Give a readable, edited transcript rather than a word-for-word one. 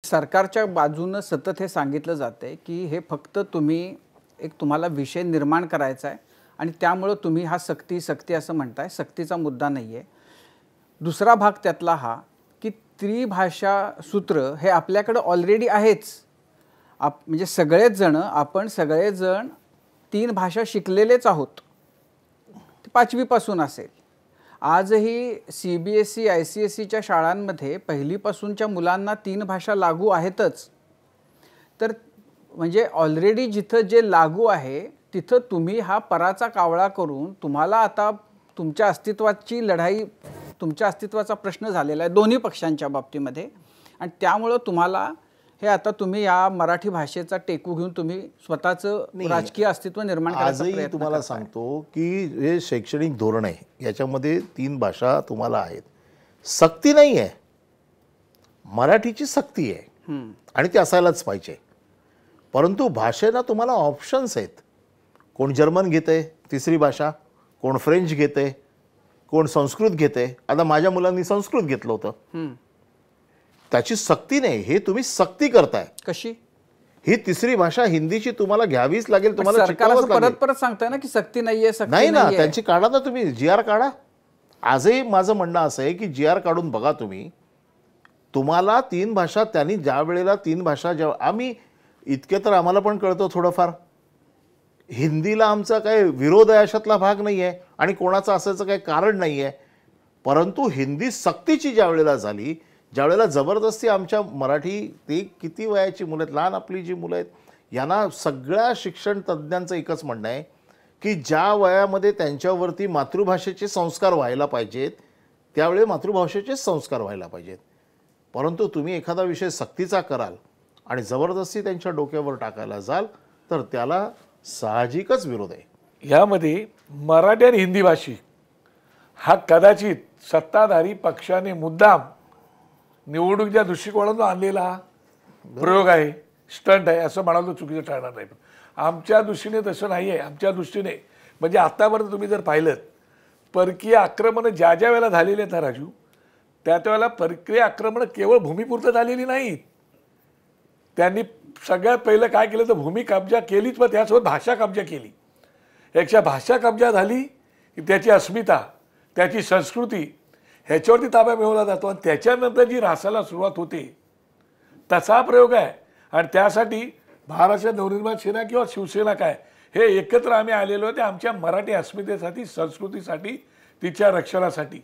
सरकारच्या बाजूनं सतत हे सांगितलं जाते की हे फक्त तुम्ही तुम्हाला विषय निर्माण करायचा आहे आणि त्यामुळे तुम्ही हा सक्ती असं म्हणताय. सक्तीचा मुद्दा नाही आहे. दुसरा भाग त्यातला हा की त्रिभाषा सूत्र हे आपल्याकडे ऑलरेडी आहेच. म्हणजे आपण सगळेजण 3 भाषा शिकलेलेच आहोत. 5वी पासून असेल. आजही CBSE ICSEच्या शाळांमध्ये पहिलीपासूनच्या मुलांना 3 भाषा लागू आहेतच. तर म्हणजे ऑलरेडी जिथं जे लागू आहे तिथं तुम्ही हा पराचा कावळा करून तुम्हाला आता तुमच्या अस्तित्वाची लढाई, तुमच्या अस्तित्वाचा प्रश्न झालेला आहे दोन्ही पक्षांच्या बाबतीमध्ये. आणि त्यामुळे तुम्हाला हे आता तुम्ही या मराठी भाषेचा टेकू घेऊन तुम्ही स्वतःचं राजकीय अस्तित्व निर्माण करायचा प्रयत्न करताय. तुम्हाला सांगतो की हे शैक्षणिक धोरण आहे याच्यामध्ये 3 भाषा तुम्हाला आहेत. सक्ती नाही आहे, मराठीची सक्ती आहे आणि ती असायलाच पाहिजे. परंतु भाषेला तुम्हाला ऑप्शन्स आहेत. कोण जर्मन घेते 3री भाषा, कोण फ्रेंच घेते, कोण संस्कृत घेते. आता माझ्या मुलांनी संस्कृत घेतलं होतं. त्याची सक्ती नाही, हे तुम्ही सक्ती करताय. कशी? ही 3री भाषा हिंदीची तुम्हाला घ्यावीच लागेल. तुम्हाला परत सांगताय ना की सक्ती नाहीये. नाही ना, त्यांची काढा ना तुम्ही, GR काढा. आजही माझं म्हणणं असं आहे की GR काढून बघा तुम्ही. तुम्हाला 3 भाषा, त्यांनी ज्या वेळेला 3 भाषा, आम्ही इतके तर आम्हाला पण कळतं थोडंफार. हिंदीला आमचा काही विरोध आहे अशातला भाग नाही आहे आणि कोणाचं असायचं काही कारण नाही आहे. परंतु हिंदी सक्तीची ज्या वेळेला झाली, ज्या वेळेला जबरदस्ती आमच्या मराठी, ते किती वयाची मुलं आहेत, लहान आपली जी मुलं आहेत, यांना सगळ्या शिक्षण तज्ज्ञांचं एकच म्हणणं आहे की ज्या वयामध्ये त्यांच्यावरती मातृभाषेचे संस्कार व्हायला पाहिजेत त्यावेळी मातृभाषेचे संस्कार व्हायला पाहिजेत. परंतु तुम्ही एखादा विषय सक्तीचा कराल आणि जबरदस्ती त्यांच्या डोक्यावर टाकायला जाल तर त्याला साहजिकच विरोध आहे. यामध्ये मराठी आणि हिंदी भाषिक हा कदाचित सत्ताधारी पक्षाने मुद्दाम निवडणुकीच्या दृष्टिकोनातून आणलेला प्रयोग आहे, स्टंट आहे असं म्हणाल तर चुकीचं ठरणार नाही. आमच्या दृष्टीने तसं नाही आहे. आमच्या दृष्टीने म्हणजे आत्तापर्यंत तुम्ही जर पाहिलं परकीय आक्रमणं ज्या वेळेला झालेली आहेत ना राजू, त्या वेळेला परकीय आक्रमणं केवळ भूमीपुरतं झालेली नाहीत. त्यांनी सगळ्यात पहिलं काय केलं तर भूमी कब्जा केलीच, पण त्यासोबत भाषा कब्जा केली. एकशा भाषा कब्जा झाली की त्याची अस्मिता, त्याची संस्कृती ह्याच्यावरती ताबा मिळवला जातो आणि त्याच्यानंतर जी रासाला सुरुवात होते तसा प्रयोग आहे. आणि त्यासाठी महाराष्ट्र नवनिर्माण सेना किंवा शिवसेना काय हे एकत्र आम्ही आलेलो ते आमच्या मराठी अस्मितेसाठी, संस्कृतीसाठी, तिच्या रक्षणासाठी.